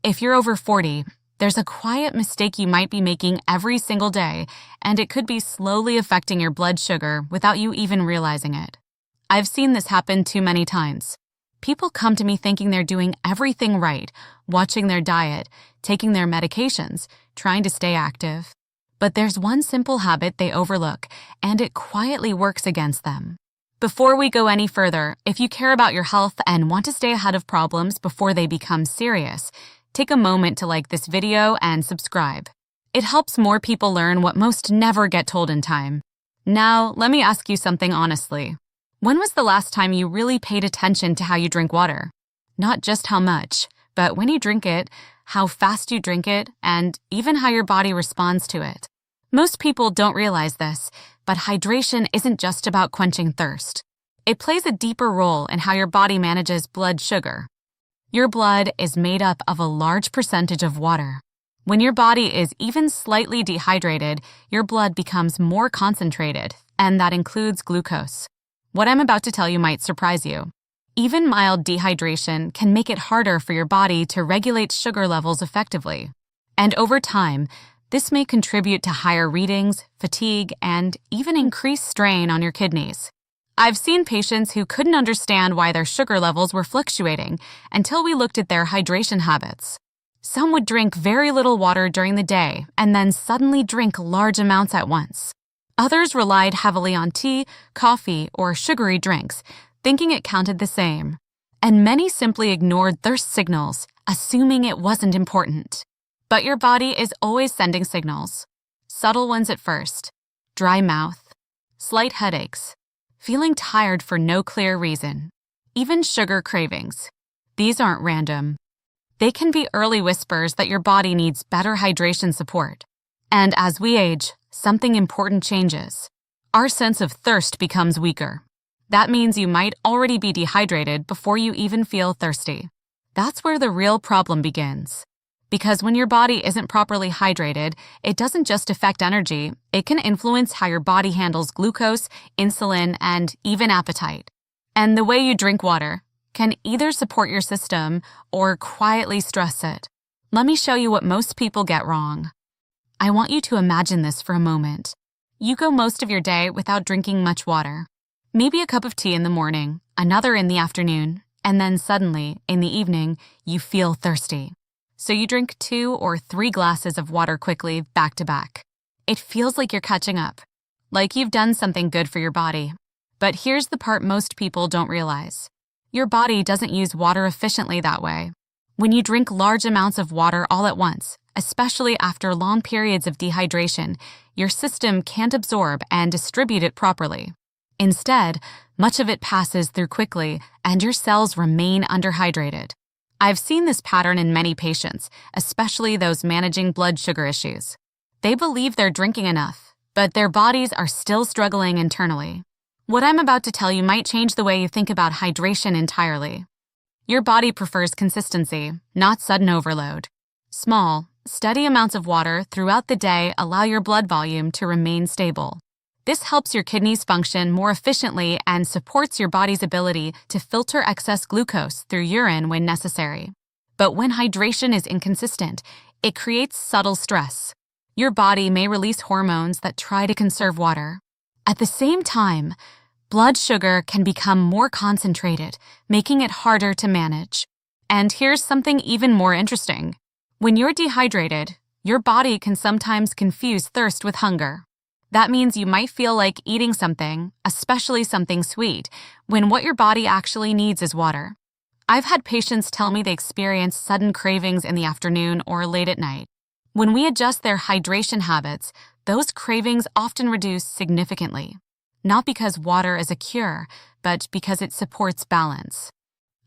If you're over 40, there's a quiet mistake you might be making every single day, and it could be slowly affecting your blood sugar without you even realizing it. I've seen this happen too many times. People come to me thinking they're doing everything right, watching their diet, taking their medications, trying to stay active. But there's one simple habit they overlook, and it quietly works against them. Before we go any further, if you care about your health and want to stay ahead of problems before they become serious, take a moment to like this video and subscribe. It helps more people learn what most never get told in time. Now, let me ask you something honestly. When was the last time you really paid attention to how you drink water? Not just how much, but when you drink it, how fast you drink it, and even how your body responds to it. Most people don't realize this, but hydration isn't just about quenching thirst. It plays a deeper role in how your body manages blood sugar. Your blood is made up of a large percentage of water. When your body is even slightly dehydrated, your blood becomes more concentrated, and that includes glucose. What I'm about to tell you might surprise you. Even mild dehydration can make it harder for your body to regulate sugar levels effectively. And over time, this may contribute to higher readings, fatigue, and even increased strain on your kidneys. I've seen patients who couldn't understand why their sugar levels were fluctuating until we looked at their hydration habits. Some would drink very little water during the day and then suddenly drink large amounts at once. Others relied heavily on tea, coffee, or sugary drinks, thinking it counted the same. And many simply ignored thirst signals, assuming it wasn't important. But your body is always sending signals. Subtle ones at first. Dry mouth, slight headaches, feeling tired for no clear reason, even sugar cravings. These aren't random. They can be early whispers that your body needs better hydration support. And as we age, something important changes. Our sense of thirst becomes weaker. That means you might already be dehydrated before you even feel thirsty. That's where the real problem begins. Because when your body isn't properly hydrated, it doesn't just affect energy, it can influence how your body handles glucose, insulin, and even appetite. And the way you drink water can either support your system or quietly stress it. Let me show you what most people get wrong. I want you to imagine this for a moment. You go most of your day without drinking much water. Maybe a cup of tea in the morning, another in the afternoon, and then suddenly, in the evening, you feel thirsty. So you drink 2 or 3 glasses of water quickly, back to back. It feels like you're catching up, like you've done something good for your body. But here's the part most people don't realize. Your body doesn't use water efficiently that way. When you drink large amounts of water all at once, especially after long periods of dehydration, your system can't absorb and distribute it properly. Instead, much of it passes through quickly, and your cells remain underhydrated. I've seen this pattern in many patients, especially those managing blood sugar issues. They believe they're drinking enough, but their bodies are still struggling internally. What I'm about to tell you might change the way you think about hydration entirely. Your body prefers consistency, not sudden overload. Small, steady amounts of water throughout the day allow your blood volume to remain stable. This helps your kidneys function more efficiently and supports your body's ability to filter excess glucose through urine when necessary. But when hydration is inconsistent, it creates subtle stress. Your body may release hormones that try to conserve water. At the same time, blood sugar can become more concentrated, making it harder to manage. And here's something even more interesting. When you're dehydrated, your body can sometimes confuse thirst with hunger. That means you might feel like eating something, especially something sweet, when what your body actually needs is water. I've had patients tell me they experience sudden cravings in the afternoon or late at night. When we adjust their hydration habits, those cravings often reduce significantly. Not because water is a cure, but because it supports balance.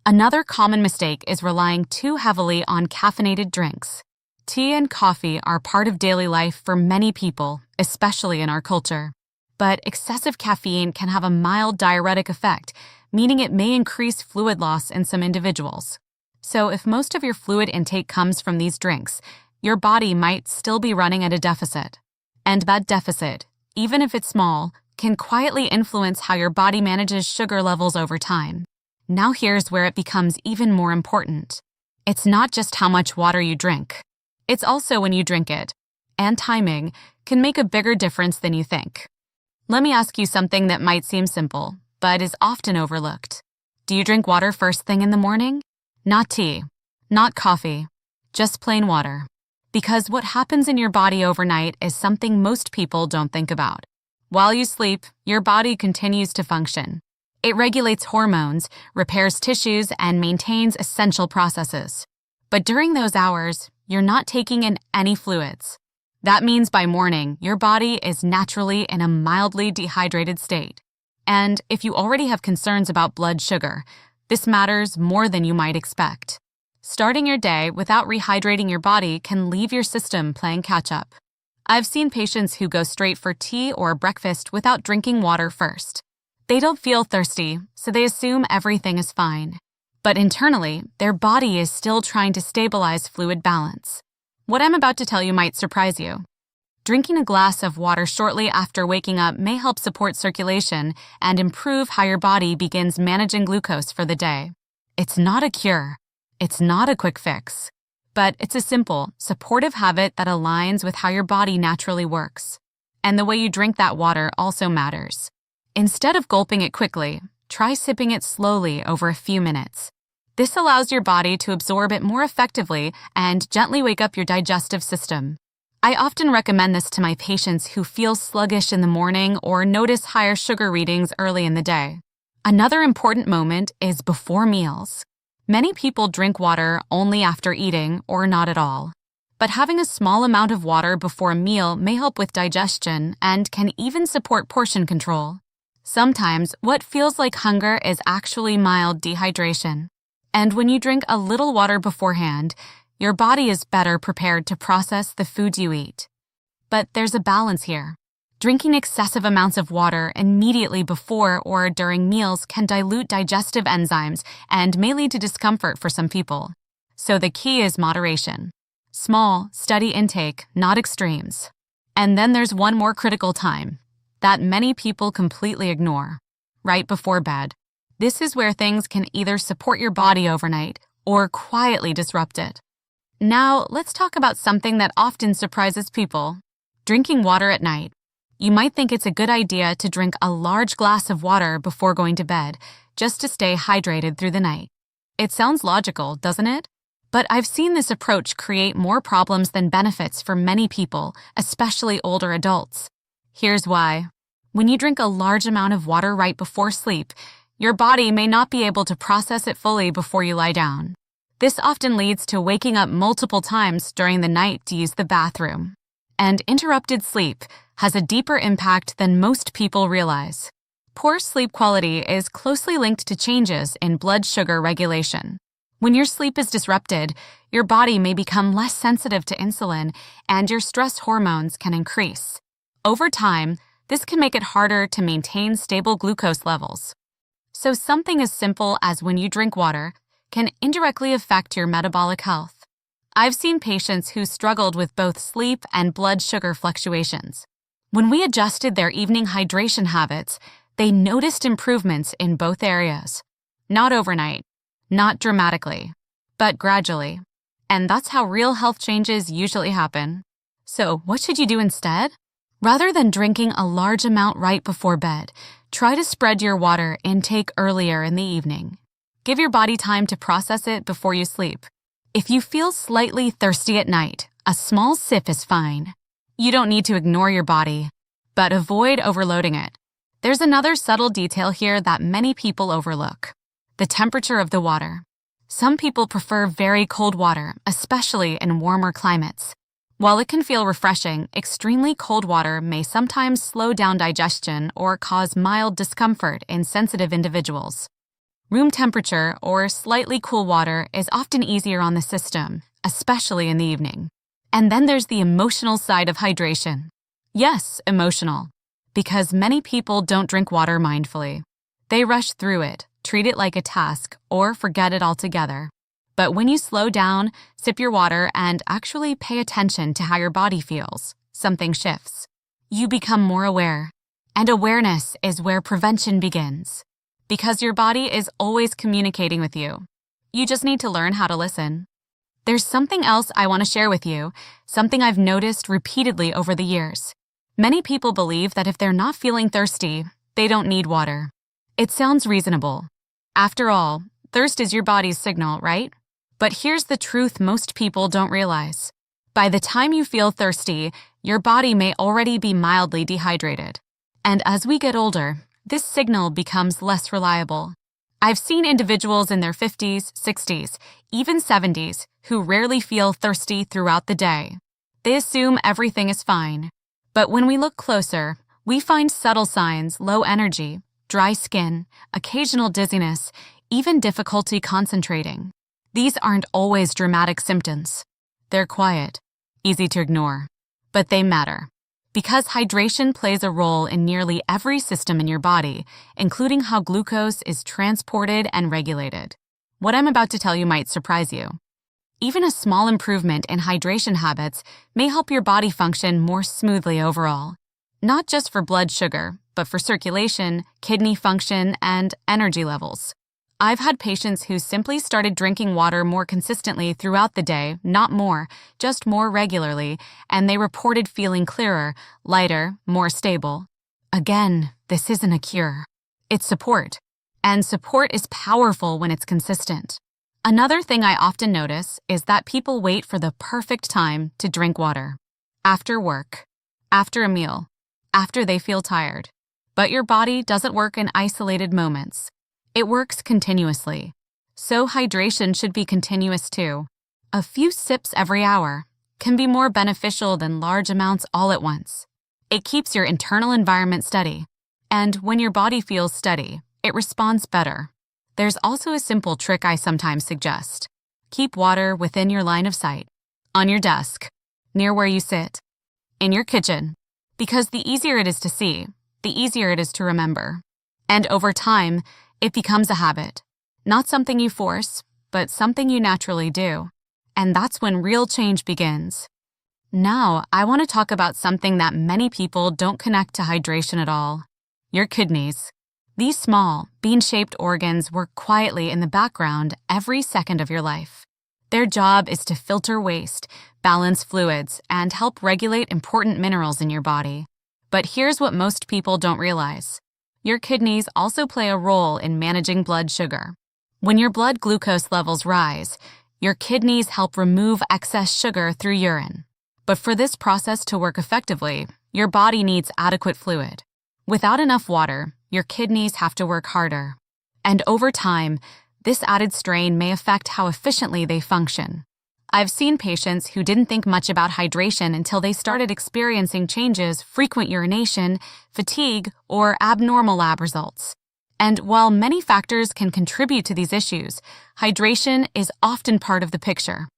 Another common mistake is relying too heavily on caffeinated drinks. Tea and coffee are part of daily life for many people, especially in our culture. But excessive caffeine can have a mild diuretic effect, meaning it may increase fluid loss in some individuals. So if most of your fluid intake comes from these drinks, your body might still be running at a deficit. And that deficit, even if it's small, can quietly influence how your body manages sugar levels over time. Now here's where it becomes even more important. It's not just how much water you drink. It's also when you drink it, and timing can make a bigger difference than you think. Let me ask you something that might seem simple, but is often overlooked. Do you drink water first thing in the morning? Not tea, not coffee, just plain water. Because what happens in your body overnight is something most people don't think about. While you sleep, your body continues to function. It regulates hormones, repairs tissues, and maintains essential processes. But during those hours, you're not taking in any fluids. That means by morning, your body is naturally in a mildly dehydrated state. And if you already have concerns about blood sugar, this matters more than you might expect. Starting your day without rehydrating your body can leave your system playing catch-up. I've seen patients who go straight for tea or breakfast without drinking water first. They don't feel thirsty, so they assume everything is fine. But internally, their body is still trying to stabilize fluid balance. What I'm about to tell you might surprise you. Drinking a glass of water shortly after waking up may help support circulation and improve how your body begins managing glucose for the day. It's not a cure. It's not a quick fix. But it's a simple, supportive habit that aligns with how your body naturally works. And the way you drink that water also matters. Instead of gulping it quickly, try sipping it slowly over a few minutes. This allows your body to absorb it more effectively and gently wake up your digestive system. I often recommend this to my patients who feel sluggish in the morning or notice higher sugar readings early in the day. Another important moment is before meals. Many people drink water only after eating or not at all. But having a small amount of water before a meal may help with digestion and can even support portion control. Sometimes what feels like hunger is actually mild dehydration. And when you drink a little water beforehand, your body is better prepared to process the foods you eat. But there's a balance here. Drinking excessive amounts of water immediately before or during meals can dilute digestive enzymes and may lead to discomfort for some people. So the key is moderation. Small, steady intake, not extremes. And then there's one more critical time that many people completely ignore, right before bed. This is where things can either support your body overnight or quietly disrupt it. Now, let's talk about something that often surprises people: drinking water at night. You might think it's a good idea to drink a large glass of water before going to bed, just to stay hydrated through the night. It sounds logical, doesn't it? But I've seen this approach create more problems than benefits for many people, especially older adults. Here's why. When you drink a large amount of water right before sleep, your body may not be able to process it fully before you lie down. This often leads to waking up multiple times during the night to use the bathroom. And interrupted sleep has a deeper impact than most people realize. Poor sleep quality is closely linked to changes in blood sugar regulation. When your sleep is disrupted, your body may become less sensitive to insulin and your stress hormones can increase. Over time, this can make it harder to maintain stable glucose levels. So something as simple as when you drink water can indirectly affect your metabolic health. I've seen patients who struggled with both sleep and blood sugar fluctuations. When we adjusted their evening hydration habits, they noticed improvements in both areas. Not overnight, not dramatically, but gradually. And that's how real health changes usually happen. So what should you do instead? Rather than drinking a large amount right before bed, try to spread your water intake earlier in the evening. Give your body time to process it before you sleep. If you feel slightly thirsty at night, a small sip is fine. You don't need to ignore your body, but avoid overloading it. There's another subtle detail here that many people overlook: the temperature of the water. Some people prefer very cold water, especially in warmer climates. While it can feel refreshing, extremely cold water may sometimes slow down digestion or cause mild discomfort in sensitive individuals. Room temperature or slightly cool water is often easier on the system, especially in the evening. And then there's the emotional side of hydration. Yes, emotional, because many people don't drink water mindfully. They rush through it, treat it like a task, or forget it altogether. But when you slow down, sip your water, and actually pay attention to how your body feels, something shifts. You become more aware. And awareness is where prevention begins. Because your body is always communicating with you. You just need to learn how to listen. There's something else I want to share with you, something I've noticed repeatedly over the years. Many people believe that if they're not feeling thirsty, they don't need water. It sounds reasonable. After all, thirst is your body's signal, right? But here's the truth most people don't realize. By the time you feel thirsty, your body may already be mildly dehydrated. And as we get older, this signal becomes less reliable. I've seen individuals in their 50s, 60s, even 70s who rarely feel thirsty throughout the day. They assume everything is fine. But when we look closer, we find subtle signs: low energy, dry skin, occasional dizziness, even difficulty concentrating. These aren't always dramatic symptoms. They're quiet, easy to ignore, but they matter. Because hydration plays a role in nearly every system in your body, including how glucose is transported and regulated. What I'm about to tell you might surprise you. Even a small improvement in hydration habits may help your body function more smoothly overall, not just for blood sugar, but for circulation, kidney function, and energy levels. I've had patients who simply started drinking water more consistently throughout the day, not more, just more regularly, and they reported feeling clearer, lighter, more stable. Again, this isn't a cure. It's support. And support is powerful when it's consistent. Another thing I often notice is that people wait for the perfect time to drink water. After work, after a meal, after they feel tired. But your body doesn't work in isolated moments. It works continuously. So hydration should be continuous too. A few sips every hour can be more beneficial than large amounts all at once. It keeps your internal environment steady. And when your body feels steady, it responds better. There's also a simple trick I sometimes suggest. Keep water within your line of sight, on your desk, near where you sit, in your kitchen, because the easier it is to see, the easier it is to remember. And over time, it becomes a habit, not something you force, but something you naturally do. And that's when real change begins. Now, I want to talk about something that many people don't connect to hydration at all: your kidneys. These small, bean-shaped organs work quietly in the background every second of your life. Their job is to filter waste, balance fluids, and help regulate important minerals in your body. But here's what most people don't realize. Your kidneys also play a role in managing blood sugar. When your blood glucose levels rise, your kidneys help remove excess sugar through urine. But for this process to work effectively, your body needs adequate fluid. Without enough water, your kidneys have to work harder. And over time, this added strain may affect how efficiently they function. I've seen patients who didn't think much about hydration until they started experiencing changes: frequent urination, fatigue, or abnormal lab results. And while many factors can contribute to these issues, hydration is often part of the picture.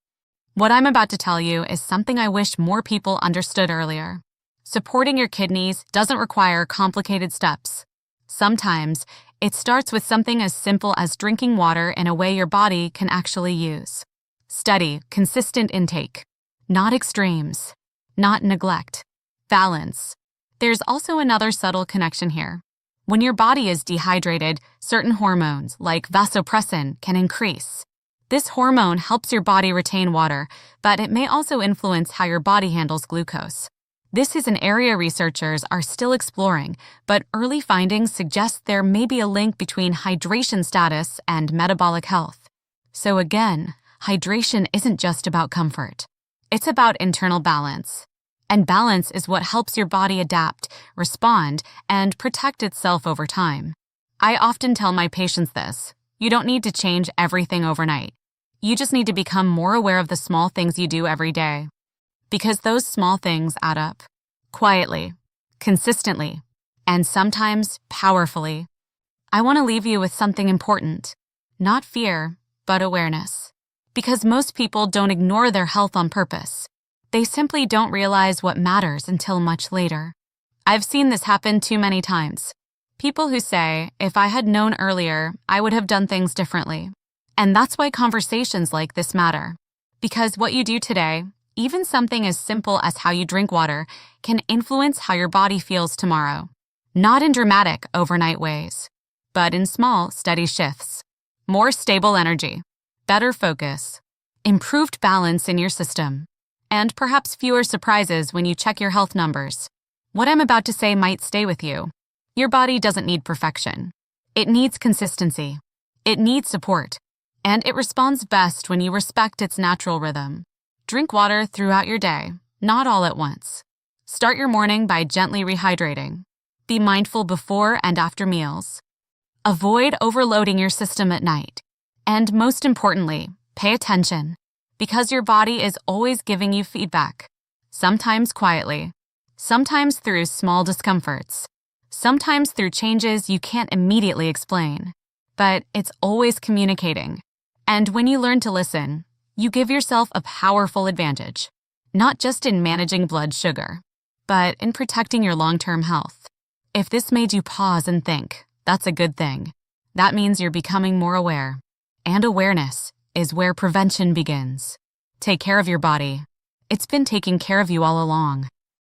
What I'm about to tell you is something I wish more people understood earlier. Supporting your kidneys doesn't require complicated steps. Sometimes, it starts with something as simple as drinking water in a way your body can actually use. Steady, consistent intake. Not extremes. Not neglect. Balance. There's also another subtle connection here. When your body is dehydrated, certain hormones, like vasopressin, can increase. This hormone helps your body retain water, but it may also influence how your body handles glucose. This is an area researchers are still exploring, but early findings suggest there may be a link between hydration status and metabolic health. So again, hydration isn't just about comfort. It's about internal balance. And balance is what helps your body adapt, respond, and protect itself over time. I often tell my patients this: you don't need to change everything overnight. You just need to become more aware of the small things you do every day. Because those small things add up. Quietly, consistently, and sometimes powerfully. I want to leave you with something important. Not fear, but awareness. Because most people don't ignore their health on purpose. They simply don't realize what matters until much later. I've seen this happen too many times. People who say, if I had known earlier, I would have done things differently. And that's why conversations like this matter. Because what you do today, even something as simple as how you drink water, can influence how your body feels tomorrow. Not in dramatic, overnight ways, but in small, steady shifts. More stable energy, better focus, improved balance in your system, and perhaps fewer surprises when you check your health numbers. What I'm about to say might stay with you. Your body doesn't need perfection. It needs consistency. It needs support. And it responds best when you respect its natural rhythm. Drink water throughout your day, not all at once. Start your morning by gently rehydrating. Be mindful before and after meals. Avoid overloading your system at night. And most importantly, pay attention, because your body is always giving you feedback. Sometimes quietly, sometimes through small discomforts, sometimes through changes you can't immediately explain. But it's always communicating. And when you learn to listen, you give yourself a powerful advantage, not just in managing blood sugar, but in protecting your long-term health. If this made you pause and think, that's a good thing. That means you're becoming more aware. And awareness is where prevention begins. Take care of your body. It's been taking care of you all along.